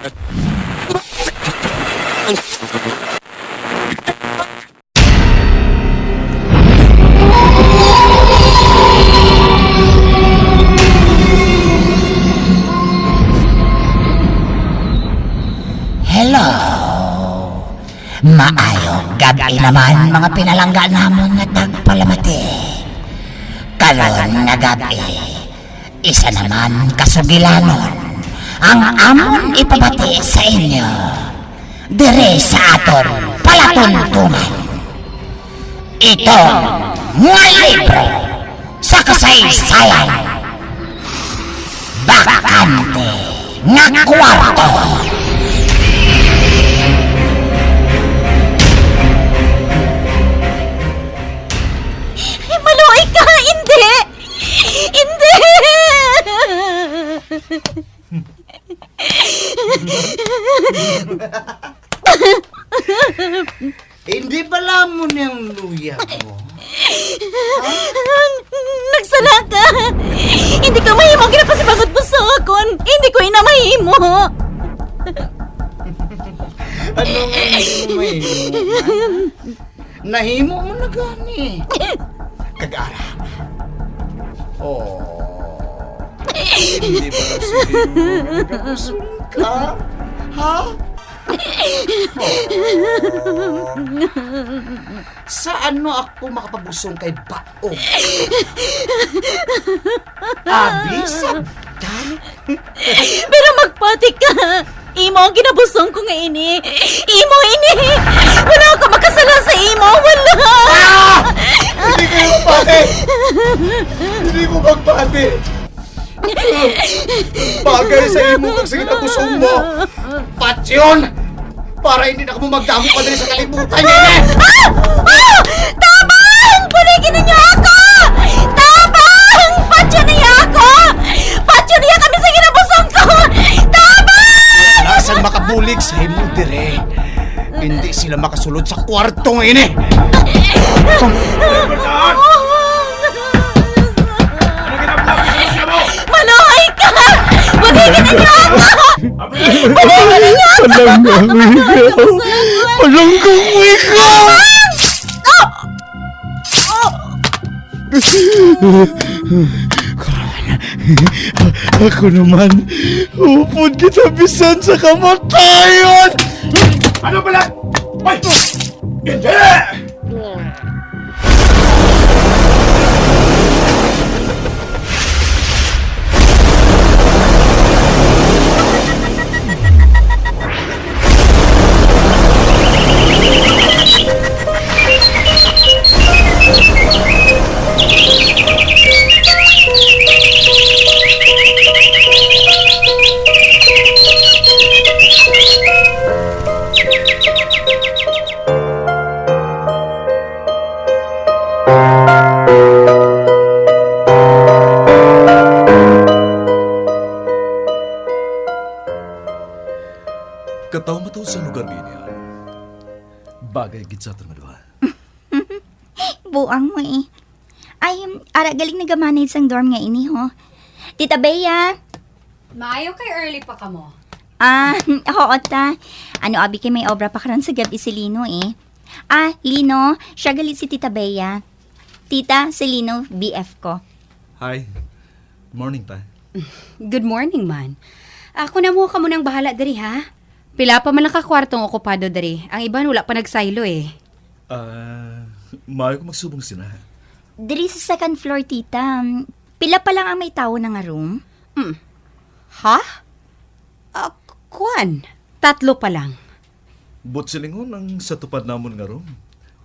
Hello. Maayong gabi naman mga pinalangga namon nga tagpalamati. Karon nga gabi, isa naman kasugilanon ang amon ipabati sa inyo. Dire sa aton palatuntunan. Ito nga libro sa kasaysayan. Bakante nga kwarto. Maluoy ka! Hindi! Hindi! Hindi pala mo niyang luya mo. Nagsala ka! Hindi ka mahimo ginapasibangot mo sa akon! Hindi ko inamahimo! Ano nga hindi mo mahimo? Nahimo mo na gani. Kag-ara. Oh. Hindi pala siguro nagkabusong ka? Ha? Saan mo ako makapabusong kay Baog? Abi, sabdan? Pero magpati ka! Imo ang ginabusong ko nga ini! Imo ini! Wala ka makasala sa imo! Wala! Ah! Hindi kayo magpati! Hindi mo magpati! Bagay sa imo kag sa ginabusong mo! Patsyon! Para hindi na ka mo magdamo pa din sa kalibutan niya! Ah! Ah! Tabang! Paligin ninyo ako! Tabang! Patyo niya ako! Patyo niya kami sa ginabusong ko! Tabang! Lasan makabulig sa imo dire. Hindi sila makasulod sa kwarto ngayon eh! Maluhay ka! Paligin ninyo ako! Paligin ninyo ako! Palanggang wika! Ako naman, upod kita bisan sa kamatayon! Ano pala? Ay! Hindi! Kataw mataw sa lugar niya. Bagay gid sa aton maduha. Buang mo eh. Ay, ara galing nag-manage ang dorm nga ini, ho. Tita Bea. Maayo kay early pa ka mo. Oo ta. Ano, abi kay may obra pa karon sa gabi si Lino eh. Lino, siya galit si Tita Bea. Tita, si Lino, BF ko. Hi. Morning ta. Good morning, man. Ako na mo ka munang bahala diri, ha? Pila pa man nakakwartong okupado diri. Ang iban wala pa nagsaylo eh. Maayo ko magsubong sina. Diri sa second floor, tita. Pila pa lang ang may tao na nga room? Ha? Kuan? 3 pa lang. But silingon ang sa tupad namon nga room.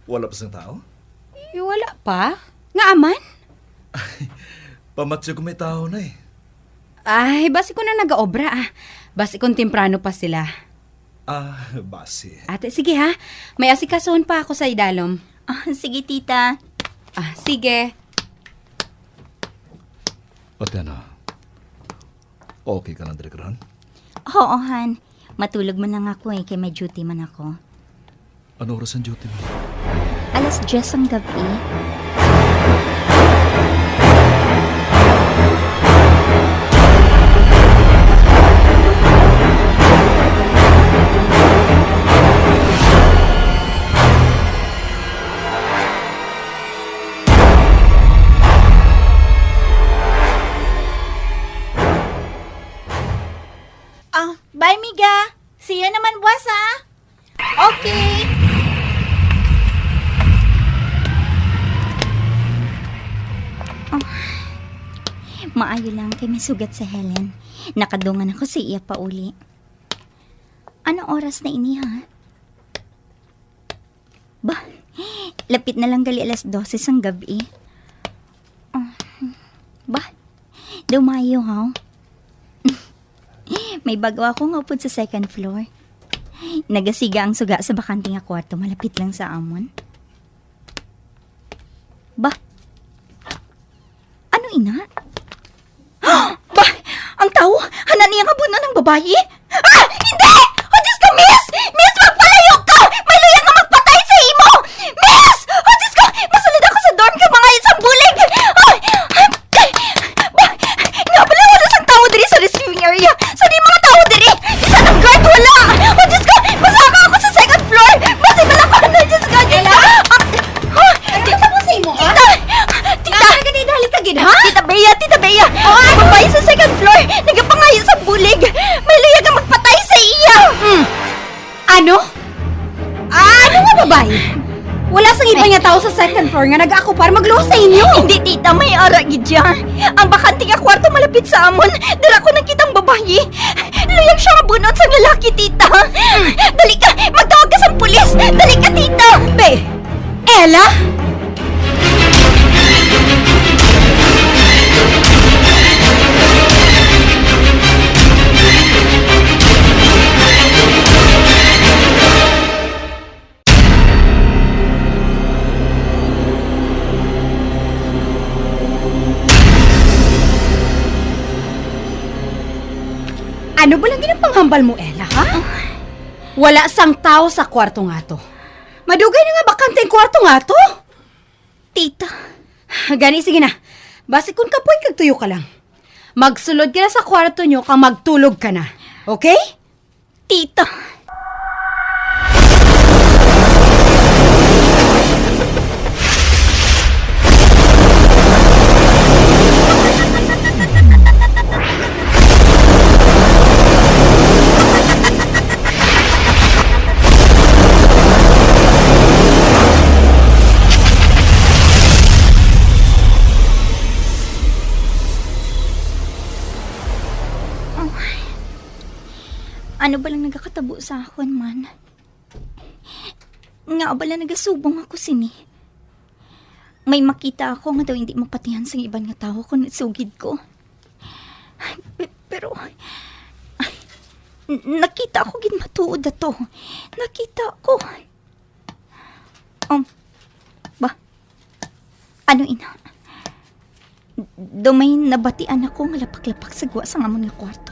Wala pa sang tao? Wala pa? Nga aman? Pamatsyo ko may tao na eh. Ay, basi ko na nag-obra Basi kung temprano pa sila. Basi. Ate, sige ha. May asikasuhan pa ako sa idalom. Sige, tita. Sige. Ate na. Okay ka lang, Direkran? Oo, Han. Matulog man lang ako eh, kay may duty man ako. Ano oras ang duty mo? 10:00 ang gabi. Bye, Miga. See you naman, buwas, ha? Okay. Maayo lang kay may sugat sa Helen. Nakadungan ako sa iya pa uli. Anong oras na ini, ha? Bah, lapit na lang gali alas 12 ang gabi. Bah, dumayo, ha? May bago akong upod sa second floor. Nagasiga ang suga sa bakanting nga kwarto, malapit lang sa amon. Bah, ano ina? Bah, ang tao, hanan niya nga buno ng babayi? Ah, hindi! O Diyos ko, miss! Miss, magpalayo ka! May luya nga magpatay sa imo! Miss! O Diyos ko, masulid ako sa dorm ka mga isang bulig! Bah, nga pala wala sang tao diri sa receiving area! Saan yung mga tao diri? Isa ng guard, wala! O Diyos ko, masaka ako sa second floor! Basi pala ko na, Diyos ko! Ella? Ano ka mo sa imo, ha? Tita! Nasaan ka din dalit agad, ha? Tita Bea! Tita Bea! Babae sa second floor! Nagapangayo sa bulig! May luya nga magpatay sa iya! Ano? Ano nga babae? Wala sang iba nga tao sa second floor nga nag-ako para magluwas sa inyo. Hindi, tita, may ara gidya. Ang bakanting nga kwarto malapit sa amon. Dala ko nakitang babae. Luyag siya nga bunot sa lalaki, tita. Dali ka, magtawag ka sa pulis. Dali ka, tita. Be, Ella? Ano ba lang ginapang mo, Ella, ha? Wala sang tao sa kwarto nga to. Madugay na nga bakante ang kwarto nga to. Tita. Gani, sige na. Basi kung kapoy, kagtuyo ka lang. Magsulod ka na sa kwarto nyo kang magtulog ka na. Okay? Tita. Ano ba lang nagakatabo sa akon man? Nga ba lang nagasubong ako sini? May makita ako nga daw hindi mapatihan sa ibang nga tao kung sugid ko. Pero, nakita ako gid matuod ato. Nakita ko. Ba? Ano ina? Dumay nabatian ako nga lapak-lapak sa guwa sa amon nga kwarto.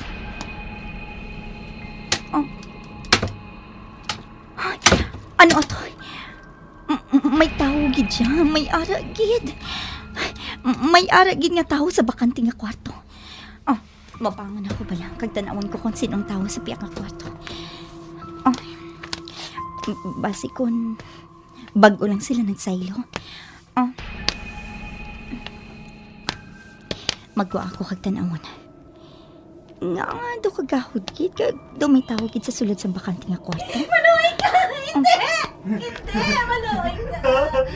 Ano ato? May tao gid siya. May ara gid. May ara gid nga tao sa bakanting nga kwarto. Mabangon ako ba lang kag tan-awon ko kung sinong tao sa piyak nga kwarto. Basi kun bago lang sila nagsaylo. Magwa ako kag tan-awon. Nga do kagahod gid kag do may tao gid sa sulod sa bakanting nga kwarto. Maluhay ka! Hindi! Hindi! Maluhay ka!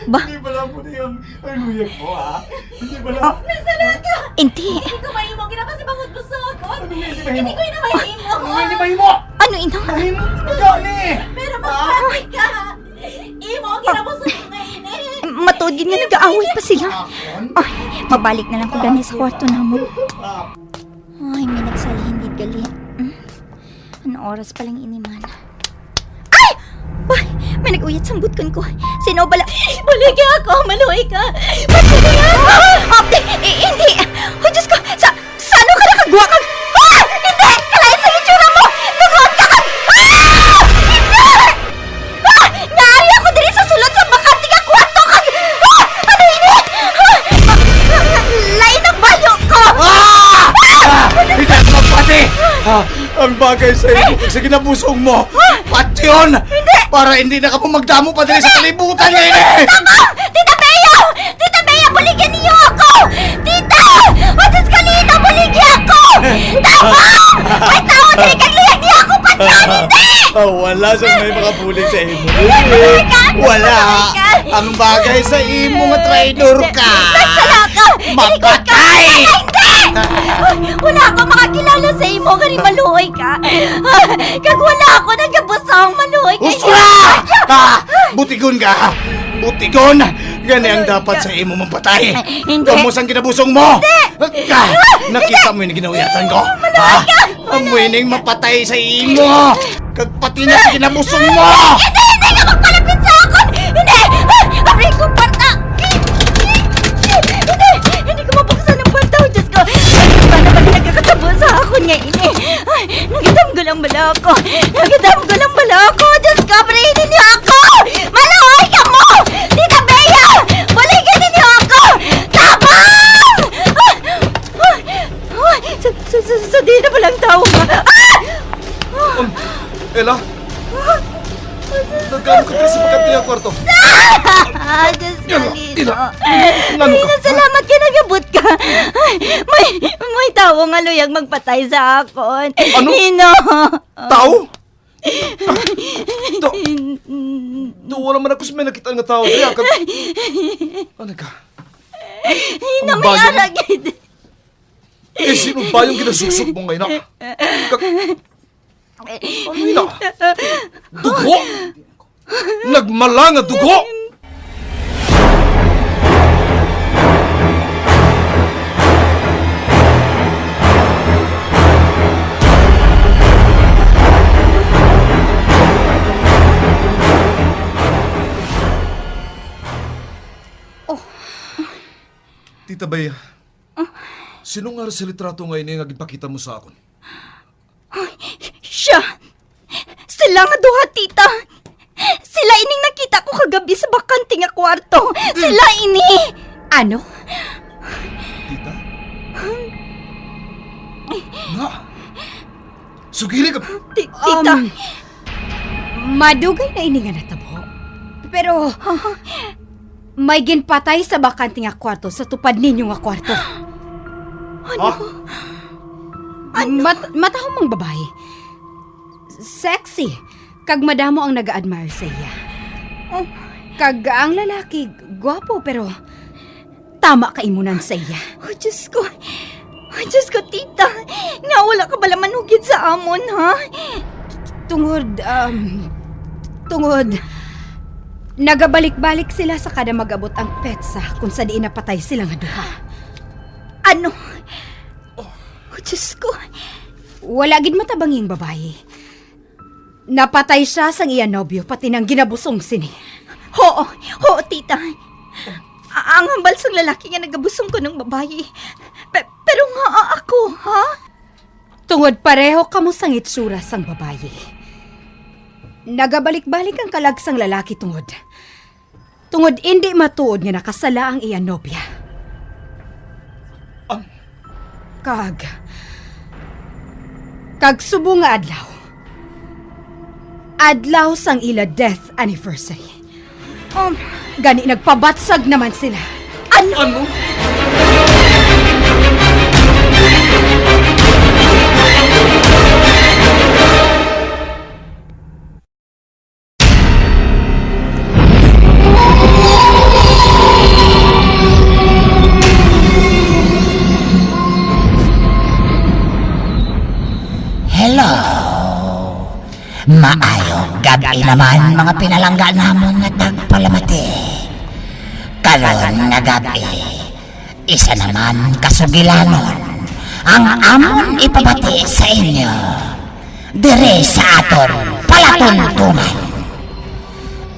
Ba? Hindi ba lang po na yung luyag mo, ha? Hindi ba lang? Nasalat ka! Hindi. Hindi ko mahimo. Ginapasi bangod ko sa akon. Hindi mahimo. Hindi ko inamahimo. Hindi mahimo! Ano ina? Mahimo talaga ni! Pero magpapay ka! Imo, ginabuso ko ngayon eh! Matuod gid nga nag-aaway pa sila. Ay, mabalik na lang ko gani sa kwarto namon. Ay, may nagsalihin gid gali. Ano oras pa lang iniman? Ay! Bay, may nag-uyat sa butkon ko. Sino bala? Buligi ako! Maluhay ka! Buligi ako! Hindi! Oh, Diyos ko! Saan ka nakagawa kag? Hindi! Kalahin sa itsura mo! Tugon ka kag! Hindi! Naari ako diri sa sulod sa bakanting nga kwarto kag! Ano ini? Lain ang bayo ko! Hindi ka magpati! Ang bagay sa iyo, sa ginabusong mo, pati yun! Para hindi na ka po magdamo pa din sa kalibutan ngayon eh! Tama! Tita Bea! Tita Bea, buligyan niyo ako! Tita! O Diyos ko, Lina, buligyan ako! Tama! May tao diri kag luyag niyo ako! Wala sa may makabuli sa imo. Wala. Ang bagay sa imo nga traidor ka. Nagsala ka! Mapatay! Wala akong makakilala sa imo nga ni maluoy ka. Kag wala ako nagabusang maluoy ka. Usura! Butigon ka! Butigon! Gani ang dapat sa imo mapatay. Hindi. Kamu sang kinabusong mo! Nakita mo yung ginauyatan ko? Ang wining mapatay sa imo! Kag pati na sa kinabusong mo! Hindi ka magpalapit sa akin! Hindi! Abring kong parta! Hindi ko mabuksan ang parta. Oh, Diyos ko! Paano ba nagkakatabo sa akin nga ini? Nagitamgo lang bala ako! Nagitamgo lang bala ako! Diyos ko! Brainin niyo ako! Maluhay ka mo! Tita Bea! Balikin niyo ako! Tabang! Sa di na palang tao ba? Ella? Nagkano ka tayo sa pagkanti ang kwarto? Diyos ko, Ina, Lino. Ngano ka? Lino, salamat ka nagabot ka. May tao nga luyag magpatay sa akon. Ano? Lino. Tao? Wala man ako sa may nakita nga tao. Kaya ka... Ano ka? Lino, Ang may bayan mo. aragid. Sino ba yung ginasuksok mo ngayon? Ano yun? Dugo? Nagmalang at dugo? Tita Bea, sino nga sa litrato ngayon yung ipakita mo sa akin? Siya. Sila nga duha, tita. Sila ining nakita ko kagabi sa bakante nga kwarto. Sila ini. Ano? Tita? Nga? Sugili ka... Tita. Madugay na ini nga natabo. Pero, may ginpatay sa bakante nga kwarto sa tupad ninyo nga kwarto. Matahong mong babae. Sexy. Kag madamo ang nag-admire sa iya. Kag ang lalaki, gwapo pero tama ka imunan sa iya. Oh, Diyos ko. Oh, Diyos ko, tita. Nga wala ka bala manugid sa amon, ha? Tungod, nagabalik-balik sila sa kada mag-abot ang petsa kung sa diin napatay sila nga duha. Ano? Oh, Diyos ko. Wala gid matabanging babae. Napatay siya sang iya nobyo pati nang ginabusong sini. Oo, tita. Ang hambal sang lalaki nga nagabusong ko ng babae. Pero nga ako, ha? Tungod pareho kamo sang itsura sang babae. Nagabalik-balik ang kalagsang lalaki tungod. Tungod hindi matuod nga nakasala ang iya nobya. Kag subo nga adlaw. Adlaw sang ila death anniversary. Gani nagpabatsag naman sila. Ano? Hello. Maayong gabi naman mga pinalangga namon nga tagpalamati. Karon nga gabi, isa naman kasugilanon ang amon ipabati sa inyo. Dire sa aton palatuntunan.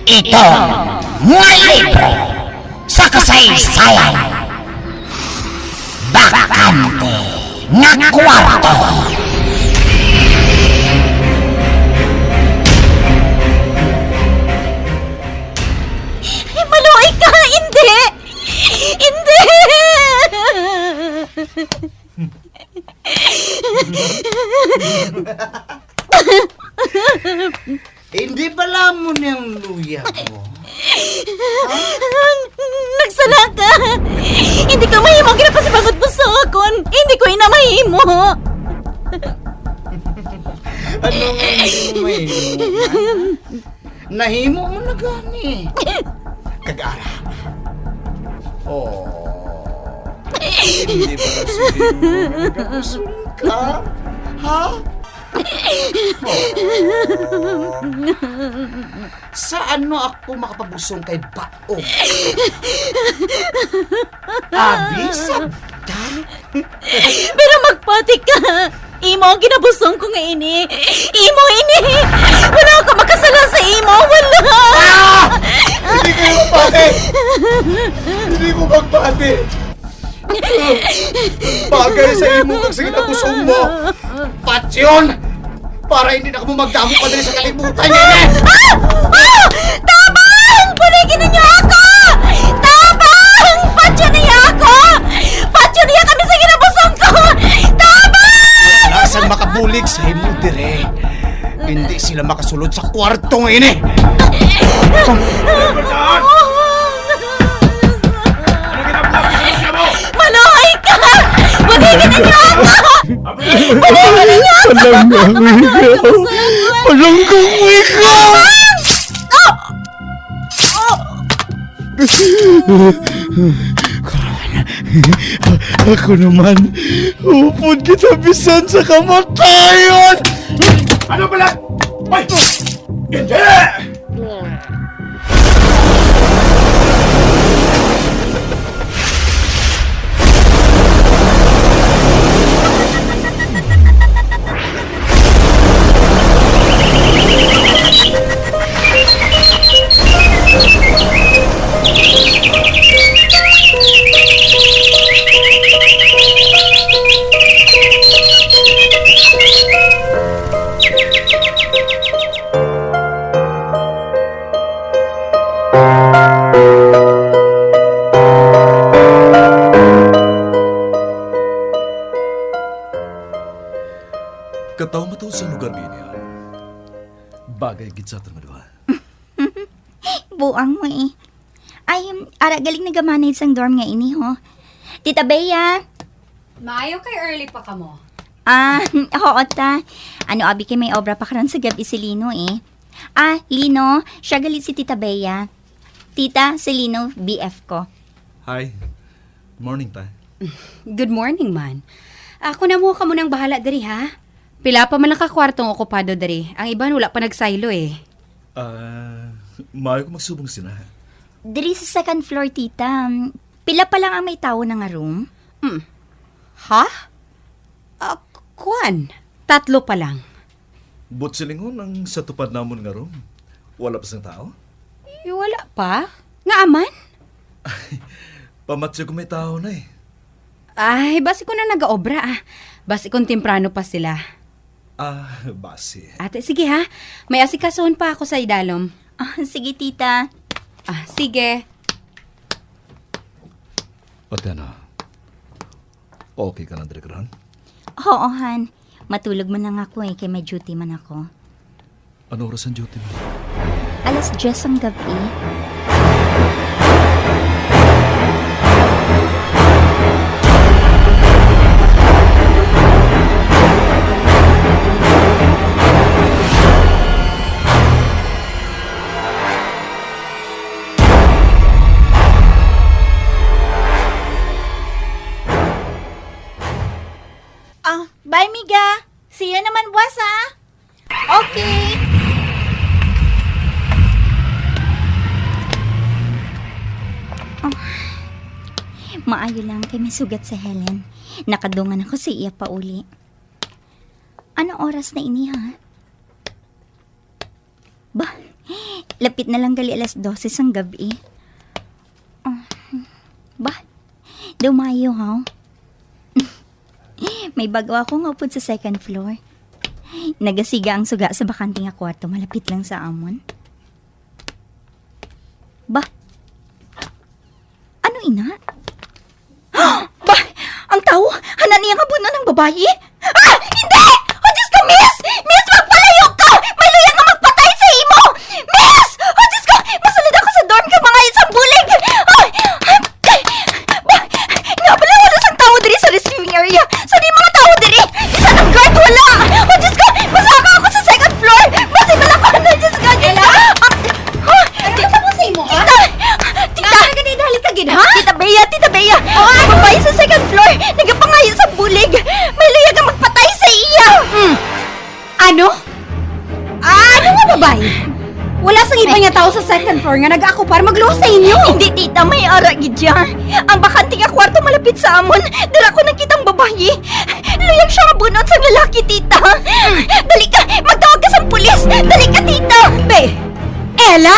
Ito nga libro sa kasaysayan. Bakante nga kwarto. Maluhay ka! Hindi! Hindi! Hindi pala mo niyang luya ko. Nagsala ka! Hindi ka mahimo ginapasibagot mo sa akon! Hindi ko inamahimo! Ano Ano nga hindi mo mainuman? Nahimo mo na gani. Kag-ara. Oh. Hindi ba na sige mo nagkabusong ka? Ha? Saan mo ako makapabusong kay Baong? Abi, sabdan? Pero magpati ka! Imo ang ginabusong ko nga ini! Imo ini! Wala ako makasala sa imo! Wala! Ah! Hindi kayo magpati! Hindi ko magpati! Bagay sa imo kag sa ginabusong mo! Patsyon! Para hindi na ka mo magdamo pa din sa kalibutan niya eh! Tabang! Punigin ninyo ako! Tabang! Patyo niya ako! Patyo niya kami sa ginabusong ko! Tabang! Nasaan makabulig sa imo dire? Hindi sila makasulod sa kwartong ini! Maluhay ka! Punigin ninyo ako! Punigin ninyo ako! Palanggang ikaw! Ako naman, upod kita bisan sa kamatayon! Ano pala? Ay! Hindi! Kataw mo sa lugar niya. Bagay gid sa aton nga duha. Buang mo eh. Ay, ara galing nagamanay sang dorm nga ini ho. Tita Bea. Maayo kay early pa ka mo. Oo ta. Ano abi kay may obra pa karon sa gabi si Lino eh. Lino, siya galit si Tita Bea. Tita, si Lino, BF ko. Hi. Morning pa. Good morning, man. Ako na mo ka munang bahala diri, ha? Pila pa man lang ka kwartong okupado diri. Ang iban wala pa nagsaylo eh. Maayo ko magsubong sina. Diri sa second floor, tita. Pila pa lang ang may tao na nga room? Ha? Kuan? 3 pa lang. But silingon ang sa tupad namon nga room. Wala pa sang tao. Wala pa? Nga aman? Pamatsyo ko may tao na eh. Ay, basi ko na nag-obra Basi kung temprano pa sila. Basi. Ate, sige ha. May asikasuhan pa ako sa idalom. Sige, tita. Sige. Ate na. Okay ka na direkran? Oo, Han. Matulog man lang ako eh, kay may duty man ako. Ano oras ang duty mo? 10:00 ang gabi. Bye, Miga. See you naman, buwas, ha? Okay. Maayo lang kay may sugat sa Helen. Nakadungan ako sa iya pa uli. Anong oras na ini, ha? Ba, lapit na lang gali 12:00 ang gabi. Ba, dumayo, ha? May bago akong upod sa second floor. Nagasiga ang suga sa bakanting nga kwarto, malapit lang sa amon. Ba? Ano ina? Ba? Ang tao? Hanan niya nga buno ng babae? Hindi! O Diyos ko, miss! Miss, magpalayo ka! May luya nga magpatay sa imo! Miss! O Diyos ko! Masulod ako sa dorm ka mga isang bulig! Ba? Nga pala wala sang tao diri sa receiving area! Sa di mga tao diri! Isa ng guard wala! O Diyos ko! Masaka ako sa second babae? Wala sang iba niya tao sa second floor nga nag-ako para magluho sa inyo. Hindi, tita, may ara gidya. Ang bakante nga kwarto malapit sa amon. Dala ko nakitang babae. Luyang siya nga bunot sa lalaki, tita. Dali ka, magtawag ka sa pulis. Dali ka, tita. Be, Ella?